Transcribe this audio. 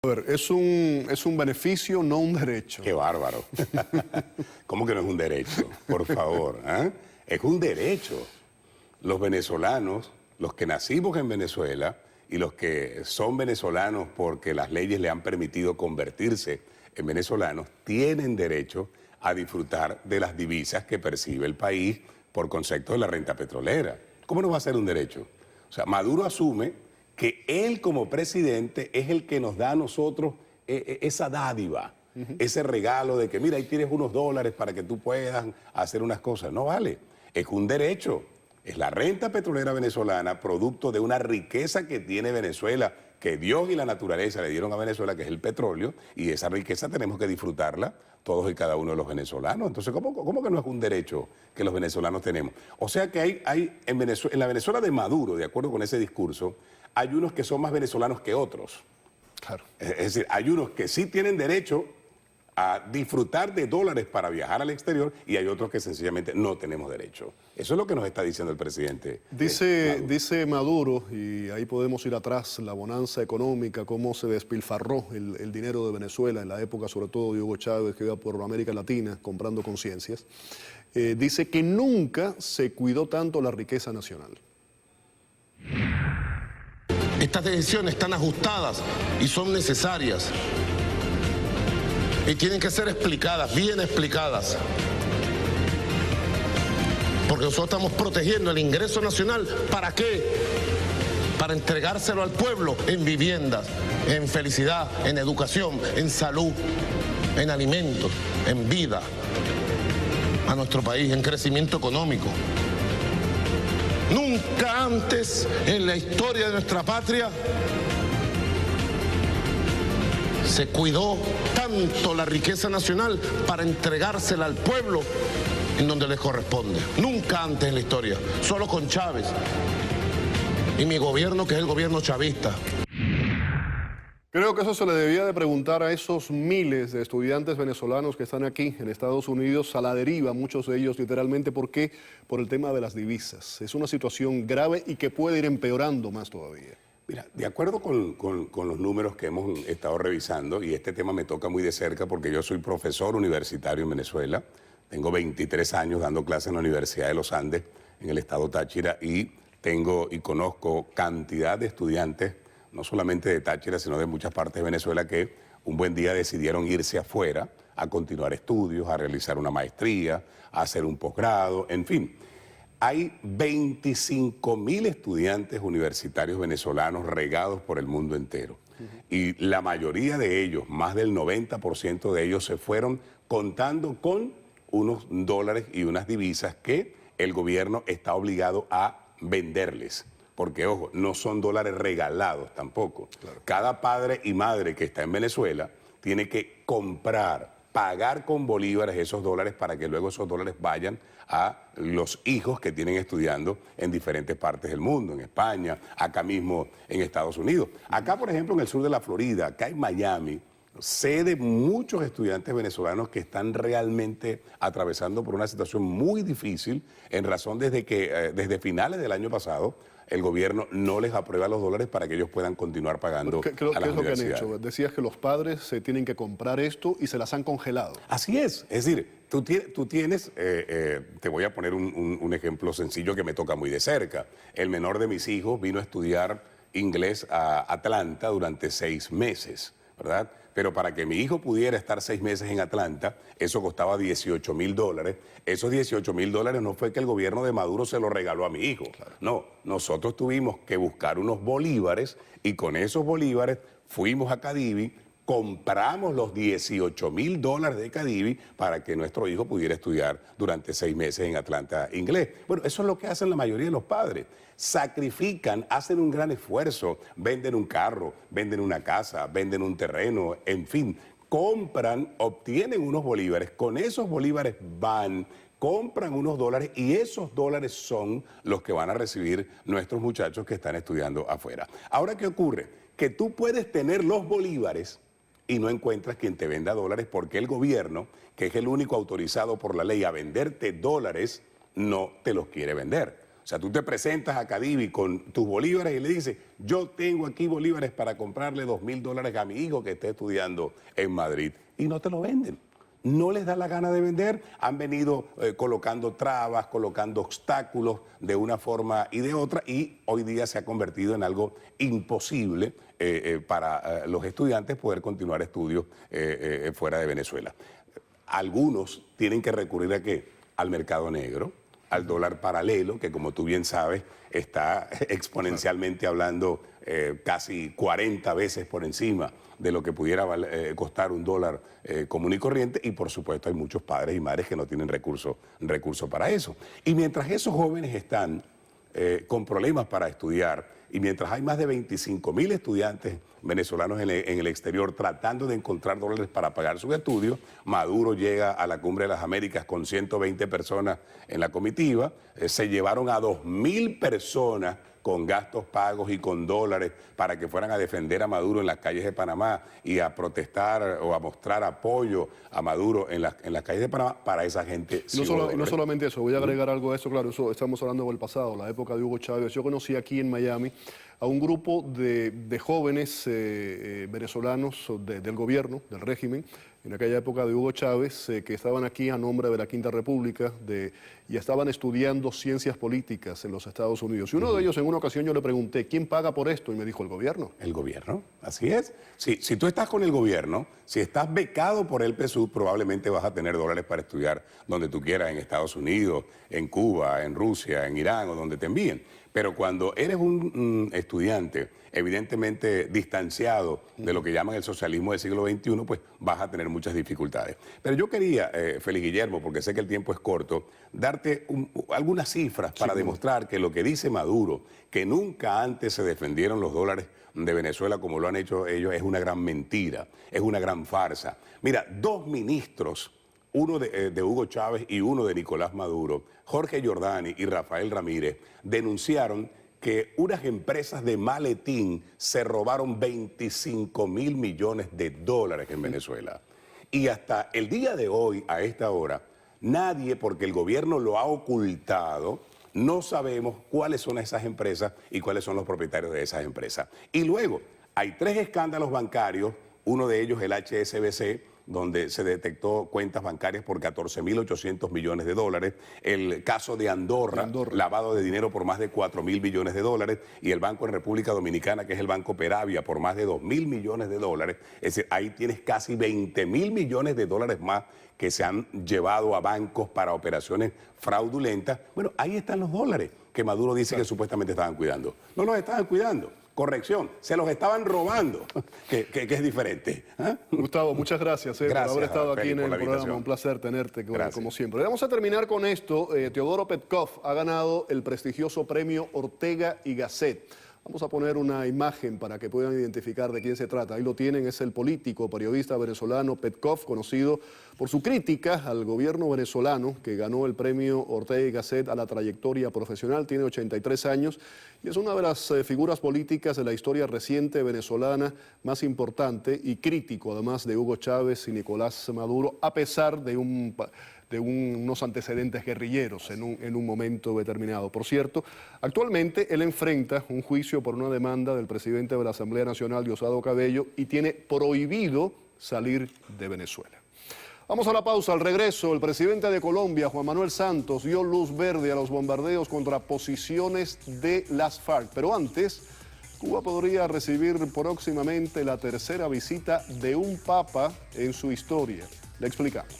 A ver, es un beneficio, no un derecho. Qué bárbaro. ¿Cómo que no es un derecho? Por favor, ¿eh? Es un derecho. Los venezolanos, los que nacimos en Venezuela y los que son venezolanos porque las leyes le han permitido convertirse en venezolanos, tienen derecho a disfrutar de las divisas que percibe el país por concepto de la renta petrolera. ¿Cómo no va a ser un derecho? O sea, Maduro asume que él como presidente es el que nos da a nosotros esa dádiva, ese regalo de que mira, ahí tienes unos dólares para que tú puedas hacer unas cosas. No vale, es un derecho. Es la renta petrolera venezolana, producto de una riqueza que tiene Venezuela, que Dios y la naturaleza le dieron a Venezuela, que es el petróleo, y esa riqueza tenemos que disfrutarla todos y cada uno de los venezolanos. Entonces, ¿cómo que no es un derecho que los venezolanos tenemos? O sea que hay en la Venezuela de Maduro, de acuerdo con ese discurso, hay unos que son más venezolanos que otros. Claro. Es decir, hay unos que sí tienen derecho a disfrutar de dólares para viajar al exterior y hay otros que sencillamente no tenemos derecho. Eso es lo que nos está diciendo el presidente. Dice Maduro, y ahí podemos ir atrás, la bonanza económica, cómo se despilfarró el dinero de Venezuela en la época, sobre todo de Hugo Chávez, que iba por América Latina comprando conciencias. Dice que nunca se cuidó tanto la riqueza nacional. Estas decisiones están ajustadas y son necesarias. Y tienen que ser explicadas, bien explicadas. Porque nosotros estamos protegiendo el ingreso nacional. ¿Para qué? Para entregárselo al pueblo en viviendas, en felicidad, en educación, en salud, en alimentos, en vida a nuestro país, en crecimiento económico. Nunca antes en la historia de nuestra patria se cuidó tanto la riqueza nacional para entregársela al pueblo en donde les corresponde. Nunca antes en la historia, solo con Chávez y mi gobierno, que es el gobierno chavista. Creo que eso se le debía de preguntar a esos miles de estudiantes venezolanos que están aquí en Estados Unidos a la deriva, muchos de ellos literalmente. ¿Por qué? Por el tema de las divisas. Es una situación grave y que puede ir empeorando más todavía. Mira, de acuerdo con los números que hemos estado revisando, y este tema me toca muy de cerca porque yo soy profesor universitario en Venezuela, tengo 23 años dando clases en la Universidad de los Andes, en el estado Táchira, y conozco cantidad de estudiantes, no solamente de Táchira, sino de muchas partes de Venezuela, que un buen día decidieron irse afuera a continuar estudios, a realizar una maestría, a hacer un posgrado, en fin. Hay 25.000 estudiantes universitarios venezolanos regados por el mundo entero. Y la mayoría de ellos, más del 90% de ellos, se fueron contando con unos dólares y unas divisas que el gobierno está obligado a venderles. Porque, ojo, no son dólares regalados tampoco. Claro. Cada padre y madre que está en Venezuela tiene que comprar, pagar con bolívares esos dólares para que luego esos dólares vayan a los hijos que tienen estudiando en diferentes partes del mundo, en España, acá mismo en Estados Unidos. Acá, por ejemplo, en el sur de la Florida, acá en Miami, sede muchos estudiantes venezolanos que están realmente atravesando por una situación muy difícil en razón desde finales del año pasado el gobierno no les aprueba los dólares para que ellos puedan continuar pagando a las universidades. ¿Qué es lo que han hecho? Decías que los padres se tienen que comprar esto y se las han congelado. Así es decir, tú tienes, te voy a poner un ejemplo sencillo que me toca muy de cerca. El menor de mis hijos vino a estudiar inglés a Atlanta durante 6 meses, ¿verdad? Pero para que mi hijo pudiera estar 6 meses en Atlanta, eso costaba $18,000. Esos $18,000 no fue que el gobierno de Maduro se lo regaló a mi hijo. Claro. No, nosotros tuvimos que buscar unos bolívares y con esos bolívares fuimos a Cadivi, compramos los $18,000 de Cadivi para que nuestro hijo pudiera estudiar durante 6 meses en Atlanta inglés. Bueno, eso es lo que hacen la mayoría de los padres. Sacrifican, hacen un gran esfuerzo, venden un carro, venden una casa, venden un terreno, en fin, compran, obtienen unos bolívares, con esos bolívares van, compran unos dólares y esos dólares son los que van a recibir nuestros muchachos que están estudiando afuera. Ahora, ¿qué ocurre? Que tú puedes tener los bolívares y no encuentras quien te venda dólares porque el gobierno, que es el único autorizado por la ley a venderte dólares, no te los quiere vender. O sea, tú te presentas a Cadivi con tus bolívares y le dices, yo tengo aquí bolívares para comprarle $2.000 a mi hijo que esté estudiando en Madrid. Y no te lo venden. No les da la gana de vender. Han venido colocando trabas, colocando obstáculos de una forma y de otra, y hoy día se ha convertido en algo imposible para los estudiantes poder continuar estudios fuera de Venezuela. Algunos tienen que recurrir ¿a qué? Al mercado negro, al dólar paralelo, que como tú bien sabes, está exponencialmente hablando casi 40 veces por encima de lo que pudiera costar un dólar común y corriente, y por supuesto hay muchos padres y madres que no tienen recursos para eso. Y mientras esos jóvenes están con problemas para estudiar, y mientras hay más de 25.000 estudiantes venezolanos en el exterior tratando de encontrar dólares para pagar sus estudios, Maduro llega a la Cumbre de las Américas con 120 personas en la comitiva, se llevaron a 2.000 personas con gastos pagos y con dólares para que fueran a defender a Maduro en las calles de Panamá y a protestar o a mostrar apoyo a Maduro en las calles de Panamá. Para esa gente sí no solamente eso, voy a agregar algo a eso, claro, eso estamos hablando del pasado, la época de Hugo Chávez. Yo conocí aquí en Miami a un grupo de jóvenes venezolanos del gobierno, del régimen, en aquella época de Hugo Chávez, que estaban aquí a nombre de la Quinta República y estaban estudiando ciencias políticas en los Estados Unidos. Y uno de ellos, en una ocasión, yo le pregunté, ¿quién paga por esto? Y me dijo, el gobierno. El gobierno, así es. Si tú estás con el gobierno, si estás becado por el PSUV, probablemente vas a tener dólares para estudiar donde tú quieras, en Estados Unidos, en Cuba, en Rusia, en Irán o donde te envíen. Pero cuando eres un estudiante evidentemente distanciado de lo que llaman el socialismo del siglo XXI, pues vas a tener muchas dificultades. Pero yo quería, Félix Guillermo, porque sé que el tiempo es corto, darte algunas cifras para demostrar que lo que dice Maduro, que nunca antes se defendieron los dólares de Venezuela como lo han hecho ellos, es una gran mentira, es una gran farsa. Mira, 2 ministros, uno de Hugo Chávez y uno de Nicolás Maduro, Jorge Giordani y Rafael Ramírez, denunciaron que unas empresas de maletín se robaron 25.000 millones de dólares en Venezuela. Y hasta el día de hoy, a esta hora, nadie, porque el gobierno lo ha ocultado, no sabemos cuáles son esas empresas y cuáles son los propietarios de esas empresas. Y luego, hay 3 escándalos bancarios, uno de ellos el HSBC, donde se detectó cuentas bancarias por 14.800 millones de dólares, el caso de Andorra, lavado de dinero por más de 4.000 millones de dólares, y el banco en República Dominicana, que es el Banco Peravia, por más de 2.000 millones de dólares. Es decir, ahí tienes casi 20.000 millones de dólares más que se han llevado a bancos para operaciones fraudulentas. Bueno, ahí están los dólares que Maduro dice que supuestamente estaban cuidando. No los estaban cuidando. Corrección, se los estaban robando, que es diferente. ¿Ah? Gustavo, muchas gracias, por haber estado aquí en el programa. Un placer tenerte, como siempre. Vamos a terminar con esto. Teodoro Petkov ha ganado el prestigioso premio Ortega y Gasset. Vamos a poner una imagen para que puedan identificar de quién se trata. Ahí lo tienen, es el político, periodista venezolano Petkov, conocido por su crítica al gobierno venezolano, que ganó el premio Ortega y Gasset a la trayectoria profesional. Tiene 83 años y es una de las figuras políticas de la historia reciente venezolana más importante, y crítico además de Hugo Chávez y Nicolás Maduro, a pesar de unos antecedentes guerrilleros en un momento determinado. Por cierto, actualmente él enfrenta un juicio por una demanda del presidente de la Asamblea Nacional, Diosdado Cabello, y tiene prohibido salir de Venezuela. Vamos a la pausa. Al regreso, el presidente de Colombia, Juan Manuel Santos, dio luz verde a los bombardeos contra posiciones de las FARC. Pero antes, Cuba podría recibir próximamente la tercera visita de un papa en su historia. Le explicamos.